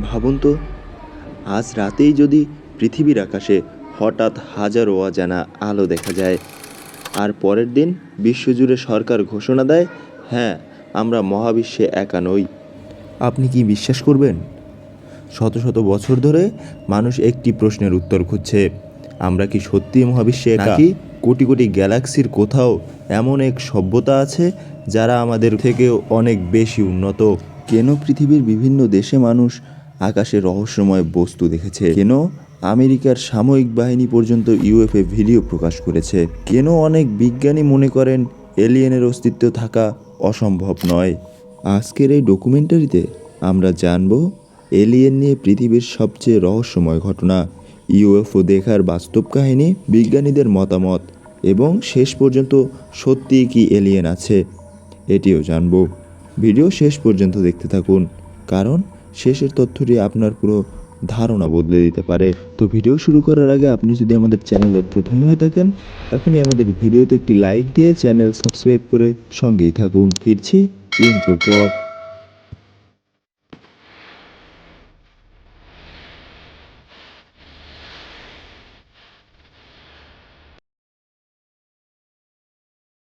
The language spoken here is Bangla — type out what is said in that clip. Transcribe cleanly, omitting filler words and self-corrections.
ভাবুন তো, আজ রাতেই যদি পৃথিবীর আকাশে হঠাৎ হাজারো অজানা আলো দেখা যায়, আর পরের দিন বিশ্বজুড়ে সরকার ঘোষণা দেয়, হ্যাঁ, আমরা মহাবিশ্বে একা নই, আপনি কি বিশ্বাস করবেন? শত শত বছর ধরে মানুষ একটি প্রশ্নের উত্তর খুঁজছে, আমরা কি সত্যিই মহাবিশ্বে একা, নাকি কোটি কোটি গ্যালাক্সির কোথাও এমন এক সভ্যতা আছে যারা আমাদের থেকেও অনেক বেশি উন্নত? কেন পৃথিবীর বিভিন্ন দেশে মানুষ আকাশে রহস্যময় বস্তু দেখেছে? কেন আমেরিকার সামরিক বাহিনী পর্যন্ত ইউএফএ ভিডিও প্রকাশ করেছে? কেন অনেক বিজ্ঞানী মনে করেন এলিয়েনের অস্তিত্ব থাকা অসম্ভব নয়? আজকের এই ডকুমেন্টারিতে আমরা জানব এলিয়েন নিয়ে পৃথিবীর সবচেয়ে রহস্যময় ঘটনা, ইউএফও দেখার বাস্তব কাহিনী, বিজ্ঞানীদের মতামত এবং শেষ পর্যন্ত সত্যিই কি এলিয়েন আছে এটিও জানব। ভিডিও শেষ পর্যন্ত দেখতে থাকুন, কারণ শেষের তথ্যটি আপনার পুরো ধারণা বদলে দিতে পারে। তো ভিডিও শুরু করার আগে আপনি যদি আমাদের চ্যানেলের প্রথম হয়ে থাকেন, এখনই আমাদের ভিডিওতে একটি লাইক দিয়ে চ্যানেল সাবস্ক্রাইব করে সঙ্গেই থাকুন। ফিরছি ইন্ট্রোর পর।